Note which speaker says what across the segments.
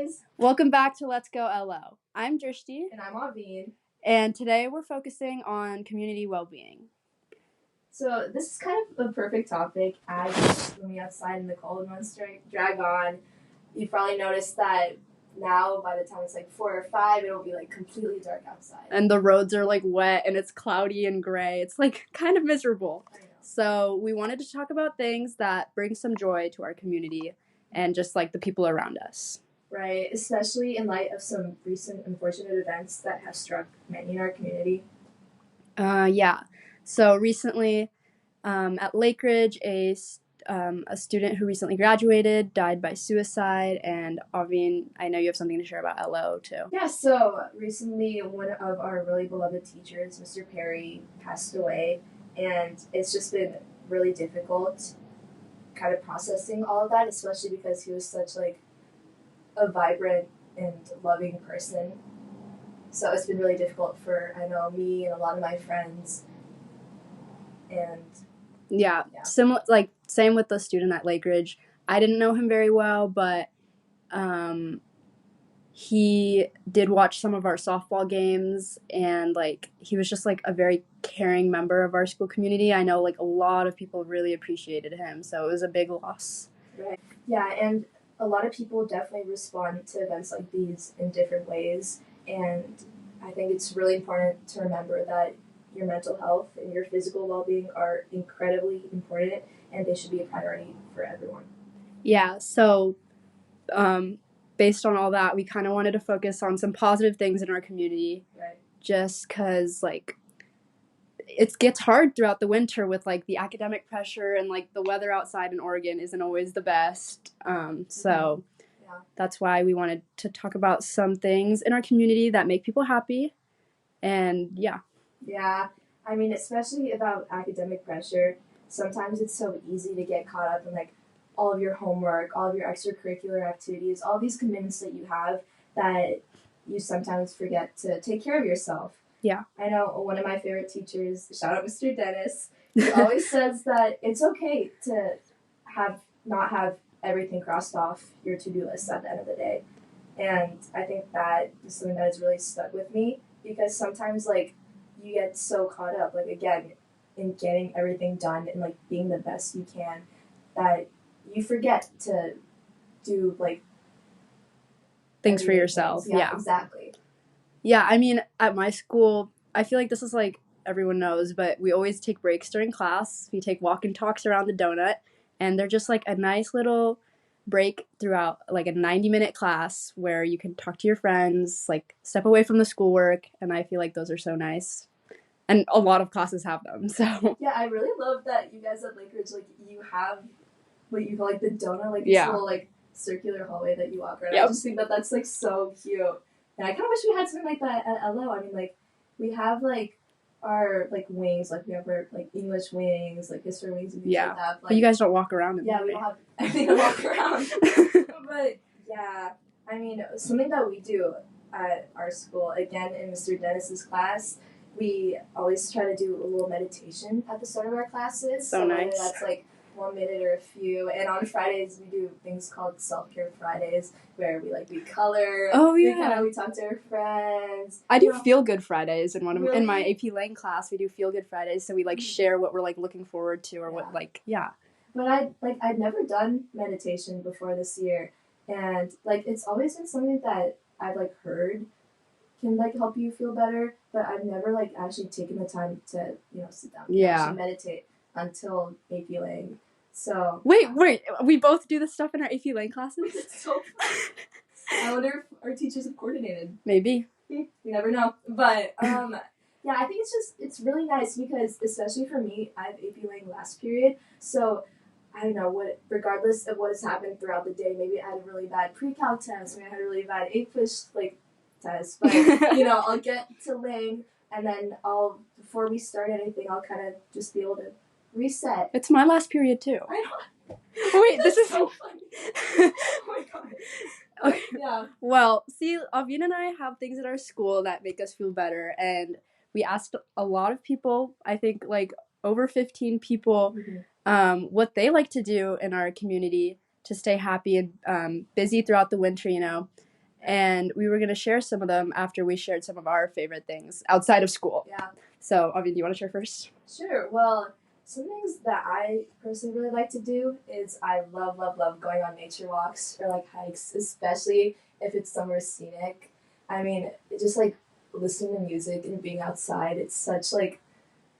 Speaker 1: guys!
Speaker 2: Welcome back to Let's Go LO. I'm Drishti.
Speaker 1: And I'm Wellbeing.
Speaker 2: And today we're focusing on community well-being.
Speaker 1: So this is kind of a perfect topic as when we outside in the cold months drag on. You've probably noticed that now by the time it's like 4 or 5, it'll be like completely dark outside.
Speaker 2: And the roads are like wet and it's cloudy and gray. It's like kind of miserable.
Speaker 1: I know.
Speaker 2: So we wanted to talk about things that bring some joy to our community and just like the people around us.
Speaker 1: Right, especially in light of some recent unfortunate events that have struck many in our community.
Speaker 2: Yeah. So recently at Lake Ridge, a student who recently graduated died by suicide, and Aveen, I know you have something to share about LO too.
Speaker 1: Yeah, so recently one of our really beloved teachers, Mr. Perry, passed away, and it's just been really difficult kind of processing all of that, especially because he was such like a vibrant and loving person. So it's been really difficult for, I know, me and a lot of my friends. And
Speaker 2: yeah. Similar, like same with the student at Lake Ridge. I didn't know him very well, but he did watch some of our softball games, and like he was just like a very caring member of our school community. I know like a lot of people really appreciated him, so it was a big loss.
Speaker 1: Right. Yeah, and a lot of people definitely respond to events like these in different ways, and I think it's really important to remember that your mental health and your physical well-being are incredibly important, and they should be a priority for everyone.
Speaker 2: Yeah, so based on all that, we kind of wanted to focus on some positive things in our community.
Speaker 1: Right.
Speaker 2: Just because like it gets hard throughout the winter with like the academic pressure, and like the weather outside in Oregon isn't always the best. So that's why we wanted to talk about some things in our community that make people happy. And yeah.
Speaker 1: Yeah, I mean, especially about academic pressure, sometimes it's so easy to get caught up in like all of your homework, all of your extracurricular activities, all these commitments that you have that you sometimes forget to take care of yourself.
Speaker 2: Yeah.
Speaker 1: I know one of my favorite teachers, shout out Mr. Dennis, he always says that it's okay to not have everything crossed off your to-do list at the end of the day. And I think that is something that has really stuck with me, because sometimes like you get so caught up, like again, in getting everything done and like being the best you can, that you forget to do like
Speaker 2: things for yourself.
Speaker 1: Yeah, exactly.
Speaker 2: Yeah, I mean, at my school, I feel like this is like everyone knows, but we always take breaks during class. We take walk and talks around the donut, and they're just like a nice little break throughout like a 90-minute class where you can talk to your friends, like step away from the schoolwork, and I feel like those are so nice. And a lot of classes have them, so.
Speaker 1: Yeah, I really love that you guys at Lake Ridge, like, you have what you call like the donut, like this little like circular hallway that you walk around. Yep. I just think that that's like so cute. And I kind of wish we had something like that at LO. I mean, like, we have like our like wings, like we have our like English wings, like history wings, and things like that. Like,
Speaker 2: but you guys don't walk around in
Speaker 1: yeah, we don't have anything to walk around. But yeah, I mean, something that we do at our school, again in Mr. Dennis's class, we always try to do a little meditation at the start of our classes.
Speaker 2: So nice.
Speaker 1: Whether that's like 1 minute or a few. And on Fridays, we do things called self-care Fridays, where we color.
Speaker 2: Oh yeah.
Speaker 1: We talk to our friends.
Speaker 2: I do feel good Fridays in in my AP Lang class. We do feel good Fridays, so we like share what we're like looking forward to, or what like
Speaker 1: But I'd never done meditation before this year, and like it's always been something that I've like heard can like help you feel better, but I've never like actually taken the time to sit down and actually meditate until AP Lang. So
Speaker 2: wait, we both do this stuff in our AP Lang classes?
Speaker 1: It's so fun. I wonder if our teachers have coordinated.
Speaker 2: Maybe.
Speaker 1: You never know. But yeah, I think it's really nice because, especially for me, I have AP Lang last period, so I don't know regardless of what has happened throughout the day, maybe I had a really bad pre-calc test, maybe I had a really bad AP-ish test, but I'll get to Lang, and then before we start anything, I'll kind of just be able to reset.
Speaker 2: It's my last period too.
Speaker 1: I know.
Speaker 2: Wait, this is
Speaker 1: so funny. Oh my god.
Speaker 2: Okay.
Speaker 1: Yeah.
Speaker 2: Well, see, Aveen and I have things at our school that make us feel better, and we asked a lot of people, I think like over 15 people, what they like to do in our community to stay happy and busy throughout the winter, and we were going to share some of them after we shared some of our favorite things outside of school.
Speaker 1: Yeah.
Speaker 2: So, Avi, do you want to share first?
Speaker 1: Sure. Well, some things that I personally really like to do is I love going on nature walks or like hikes, especially if it's somewhere scenic. I mean, just like listening to music and being outside, it's such like,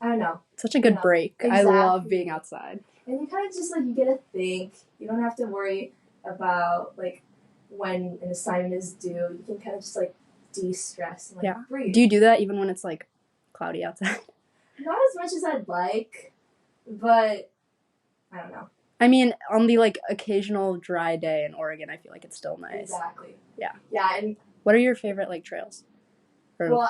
Speaker 1: I don't know.
Speaker 2: Such a good break.
Speaker 1: Exactly.
Speaker 2: I love being outside.
Speaker 1: And you kind of just like, you get to think. You don't have to worry about like when an assignment is due. You can kind of just like de-stress and like breathe.
Speaker 2: Do you do that even when it's like cloudy outside?
Speaker 1: Not as much as I'd like, but I don't know.
Speaker 2: I mean, on the like occasional dry day in Oregon, I feel like it's still nice.
Speaker 1: Exactly.
Speaker 2: Yeah.
Speaker 1: Yeah, and
Speaker 2: what are your favorite like trails?
Speaker 1: Well,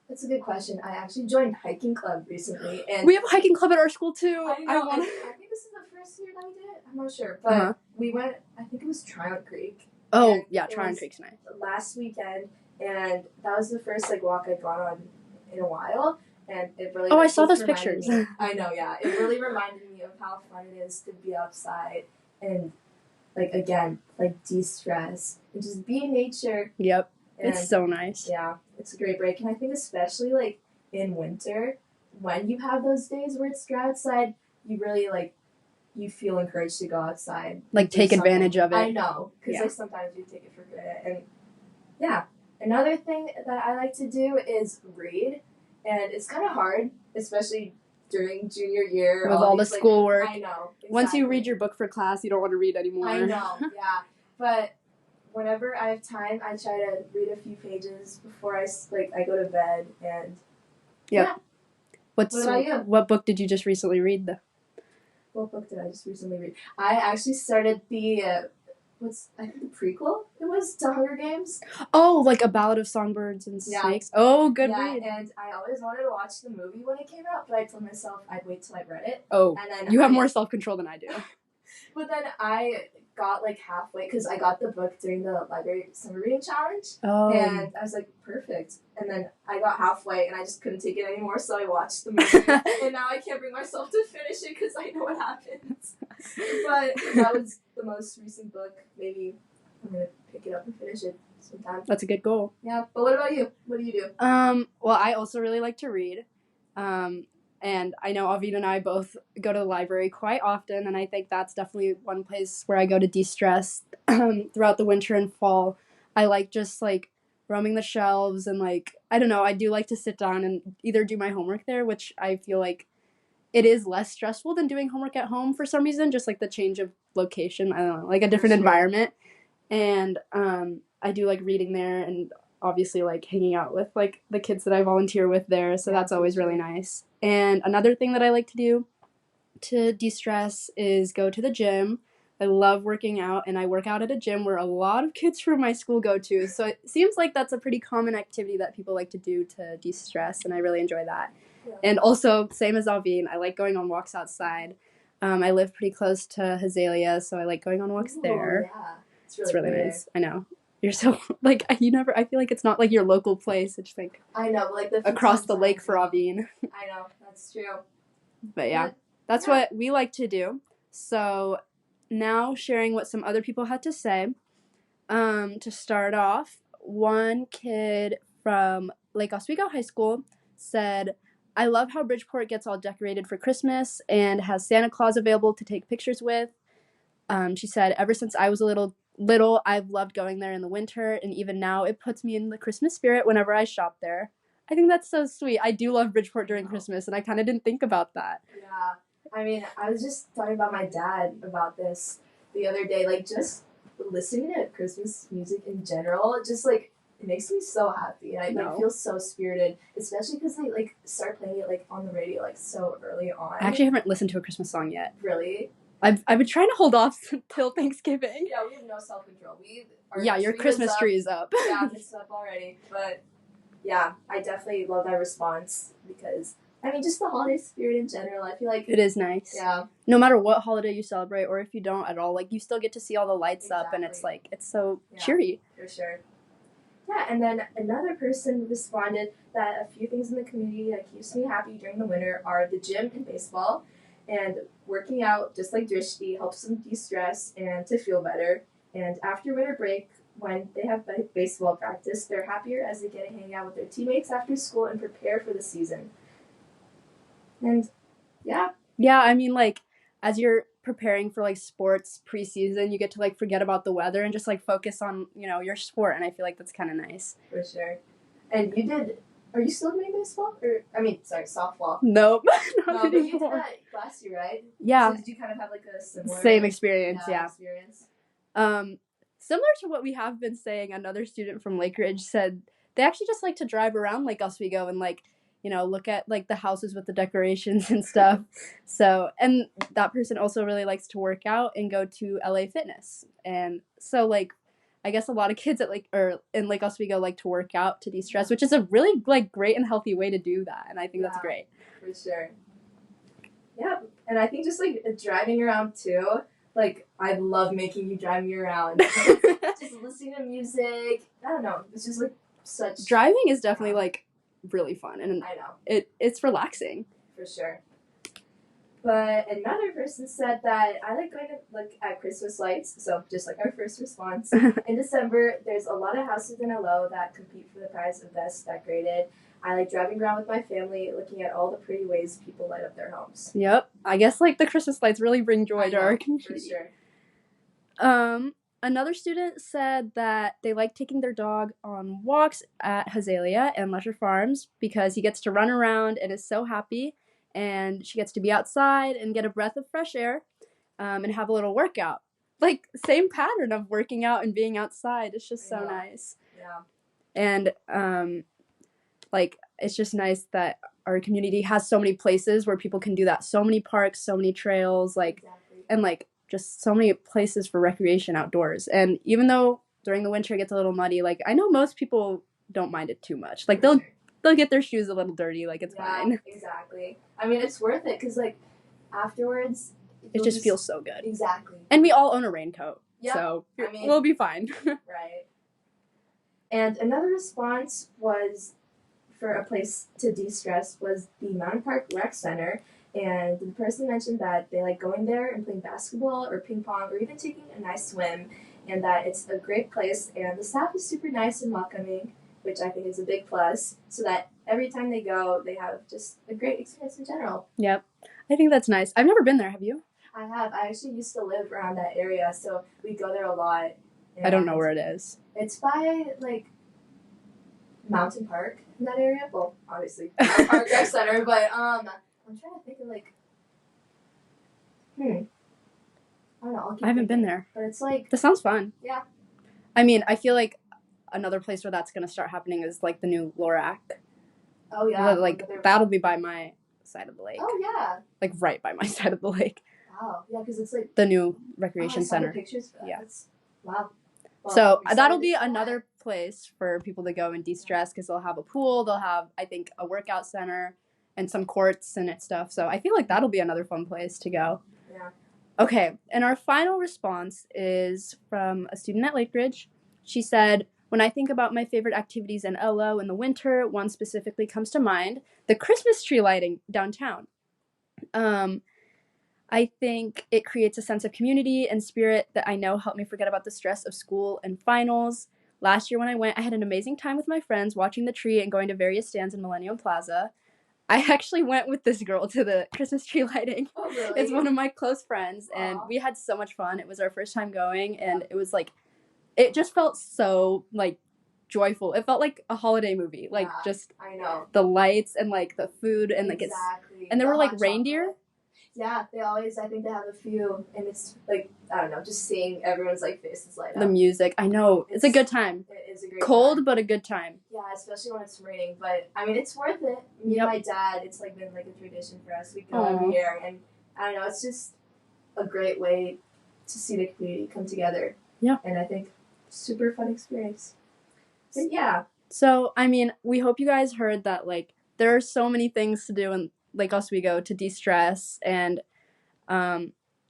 Speaker 1: that's a good question. I actually joined hiking club recently, and
Speaker 2: we have a hiking club at our school too.
Speaker 1: I know. I think this is the first year that I did it. I'm not sure, but we went. I think it was Tryon Creek.
Speaker 2: Oh yeah, Tryon Creek's nice.
Speaker 1: Last weekend, and that was the first like walk I'd gone on in a while, and it really.
Speaker 2: I saw those pictures.
Speaker 1: I know, yeah. It really reminded me of how fun it is to be outside and, like, again, like de-stress and just be in nature.
Speaker 2: Yep. And it's so nice.
Speaker 1: Yeah, it's a great break. And I think especially, like, in winter, when you have those days where it's dry outside, you really, like, you feel encouraged to go outside.
Speaker 2: Like, take advantage of it.
Speaker 1: I know, because, like, sometimes you take it for granted. And, yeah, another thing that I like to do is read. And it's kind of hard, especially during junior year.
Speaker 2: With all the schoolwork.
Speaker 1: I know. Exactly.
Speaker 2: Once you read your book for class, you don't want to read anymore.
Speaker 1: I know, yeah. But whenever I have time, I try to read a few pages before I go to bed, and yeah.
Speaker 2: What about you? What book did you just recently read, though?
Speaker 1: What book did I just recently read? I actually started the I think the prequel it was to Hunger Games.
Speaker 2: Oh, like A Ballad of Songbirds and Snakes. Oh, good read.
Speaker 1: And I always wanted to watch the movie when it came out, but I told myself I'd wait till I read it.
Speaker 2: Oh,
Speaker 1: and then
Speaker 2: you have more self-control than I do.
Speaker 1: But then I got like halfway because I got the book during the library summer reading challenge.
Speaker 2: Oh.
Speaker 1: And I was like, perfect. And then I got halfway and I just couldn't take it anymore, so I watched the movie. And now I can't bring myself to finish it because I know what happens. But that was the most recent book. Maybe I'm going to pick it up and finish it sometime.
Speaker 2: That's a good goal.
Speaker 1: Yeah. But what about you? What do you do?
Speaker 2: Well, I also really like to read. And I know Avid and I both go to the library quite often, and I think that's definitely one place where I go to de-stress throughout the winter and fall. I like just, like, roaming the shelves and, like, I don't know, I do like to sit down and either do my homework there, which I feel like it is less stressful than doing homework at home for some reason, just, like, the change of location, I don't know, like a different environment. And I do like reading there and obviously like hanging out with like the kids that I volunteer with there, so that's always really nice. And another thing that I like to do to de-stress is go to the gym. I love working out, and I work out at a gym where a lot of kids from my school go to, so it seems like that's a pretty common activity that people like to do to de-stress, and I really enjoy that. Yeah. And also, same as Alvin, I like going on walks outside. I live pretty close to Hazalia, so I like going on walks there.
Speaker 1: Yeah.
Speaker 2: It's really nice. I know. You're so, like, I feel like it's not, like, your local place. It's, like,
Speaker 1: I know, but, like,
Speaker 2: across the lake for Avin.
Speaker 1: I know, that's true.
Speaker 2: But, yeah, that's what we like to do. So, now sharing what some other people had to say. To start off, one kid from Lake Oswego High School said, I love how Bridgeport gets all decorated for Christmas and has Santa Claus available to take pictures with. She said, ever since I was a little, I've loved going there in the winter, and even now it puts me in the Christmas spirit whenever I shop there. I think that's so sweet. I do love Bridgeport during Christmas, and I kind of didn't think about that.
Speaker 1: Yeah. I mean, I was just talking about my dad about this the other day. Like, just listening to Christmas music in general, just, like, it makes me so happy. And I feel so spirited, especially because they, like, start playing it, like, on the radio, like, so early on.
Speaker 2: I actually haven't listened to a Christmas song yet.
Speaker 1: Really?
Speaker 2: I've been trying to hold off till Thanksgiving.
Speaker 1: Yeah, we have no self-control.
Speaker 2: Your Christmas tree is up.
Speaker 1: Yeah, it's up already. But, yeah, I definitely love that response because, I mean, just the holiday spirit in general, I feel like...
Speaker 2: It is nice.
Speaker 1: Yeah.
Speaker 2: No matter what holiday you celebrate, or if you don't at all, like, you still get to see all the lights up, and it's, like, it's so cheery.
Speaker 1: For sure. Yeah, and then another person responded that a few things in the community that keeps me happy during the winter are the gym and baseball. And working out, just like Drishti, helps them de-stress and to feel better. And after winter break, when they have baseball practice, they're happier as they get to hang out with their teammates after school and prepare for the season. And yeah.
Speaker 2: Yeah, I mean, like, as you're preparing for like sports preseason, you get to like forget about the weather and just like focus on, you know, your sport. And I feel like that's kind of nice.
Speaker 1: For sure. And are you still doing baseball? Softball.
Speaker 2: Nope.
Speaker 1: No, but you did that last year, right?
Speaker 2: Yeah.
Speaker 1: So did you kind of have like a similar
Speaker 2: Same experience, yeah.
Speaker 1: Experience?
Speaker 2: Similar to what we have been saying, another student from Lake Ridge said they actually just like to drive around Lake Oswego and like, you know, look at like the houses with the decorations and stuff. So, and that person also really likes to work out and go to LA Fitness. And so like, I guess a lot of kids in Lake Oswego like to work out to de-stress, which is a really like great and healthy way to do that. And I think that's great.
Speaker 1: For sure. Yeah. And I think just like driving around too, like I love making you drive me around. Just listening to music. I don't know. It's just like such
Speaker 2: driving is definitely like really fun, and
Speaker 1: I know
Speaker 2: it's relaxing
Speaker 1: for sure. But another person said that I like going to look at Christmas lights. So just like our first response in December, there's a lot of houses in LO that compete for the prize of best decorated. I like driving around with my family, looking at all the pretty ways people light up their homes.
Speaker 2: Yep, I guess like the Christmas lights really bring joy to our community.
Speaker 1: For sure.
Speaker 2: Another student said that they like taking their dog on walks at Hazelia and Leisure Farms because he gets to run around and is so happy, and she gets to be outside and get a breath of fresh air, and have a little workout. Like, same pattern of working out and being outside. It's just so nice.
Speaker 1: Yeah.
Speaker 2: And, like, it's just nice that our community has so many places where people can do that. So many parks, so many trails, like, and, like, just so many places for recreation outdoors. And even though during the winter it gets a little muddy, like, I know most people don't mind it too much. Like, they'll get their shoes a little dirty, like, it's fine.
Speaker 1: Exactly. I mean, it's worth it, because, like, afterwards...
Speaker 2: It just feels so good.
Speaker 1: Exactly.
Speaker 2: And we all own a raincoat, so
Speaker 1: I mean,
Speaker 2: we'll be fine.
Speaker 1: Right. And another response was, for a place to de-stress, was the Mountain Park Rec Center. And the person mentioned that they like going there and playing basketball or ping pong or even taking a nice swim, and that it's a great place, and the staff is super nice and welcoming, which I think is a big plus, so that every time they go, they have just a great experience in general.
Speaker 2: Yep. I think that's nice. I've never been there. Have you?
Speaker 1: I have. I actually used to live around that area, so we go there a lot.
Speaker 2: I don't know where it is.
Speaker 1: It's by, like, Mountain Park in that area. Well, obviously, Park Rec Center, but, I'm trying to think of, like, I don't know.
Speaker 2: I haven't been there.
Speaker 1: But it's like...
Speaker 2: This sounds fun.
Speaker 1: Yeah.
Speaker 2: I mean, I feel like another place where that's going to start happening is, like, the new Lorac.
Speaker 1: Oh, yeah.
Speaker 2: Like, that'll be by my side of the lake.
Speaker 1: Oh, yeah.
Speaker 2: Like, right by my side of the lake.
Speaker 1: Wow. Yeah, because it's, like...
Speaker 2: The new recreation center.
Speaker 1: The pictures for that.
Speaker 2: Yeah.
Speaker 1: Wow. Well,
Speaker 2: so that'll be another place for people to go and de-stress, because they'll have a pool, they'll have, I think, a workout center, and some courts and stuff. So I feel like that'll be another fun place to go.
Speaker 1: Yeah.
Speaker 2: Okay, and our final response is from a student at Lake Ridge. She said, when I think about my favorite activities in LO in the winter, one specifically comes to mind, the Christmas tree lighting downtown. I think it creates a sense of community and spirit that I know helped me forget about the stress of school and finals. Last year when I went, I had an amazing time with my friends watching the tree and going to various stands in Millennium Plaza. I actually went with this girl to the Christmas tree lighting.
Speaker 1: Oh, really?
Speaker 2: It's one of my close friends, and we had so much fun. It was our first time going, and it was like, it just felt so, like, joyful. It felt like a holiday movie. Like, just
Speaker 1: I know.
Speaker 2: The lights and, like, the food, and, like, and there were, like, reindeer.
Speaker 1: Yeah, I think they have a few, and it's, like, I don't know, just seeing everyone's, like, faces light up.
Speaker 2: The music, I know, it's a good time.
Speaker 1: It is a great
Speaker 2: Cold,
Speaker 1: time.
Speaker 2: but a good time.
Speaker 1: Yeah, especially when it's raining, but, I mean, it's worth it. Me and my dad, it's, like, been, like, a tradition for us. We go every year, and, I don't know, it's just a great way to see the community come together.
Speaker 2: Yeah.
Speaker 1: And I think super fun experience. But, yeah.
Speaker 2: So, I mean, we hope you guys heard that, like, there are so many things to do in Lake Oswego to de-stress and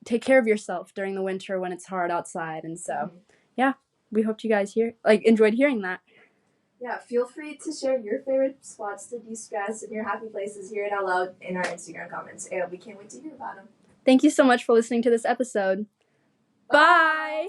Speaker 2: take care of yourself during the winter when it's hard outside. And so, yeah, we hope you guys enjoyed hearing that.
Speaker 1: Yeah, feel free to share your favorite spots to de-stress and your happy places here in LO in our Instagram comments. And we can't wait to hear about them.
Speaker 2: Thank you so much for listening to this episode. Bye!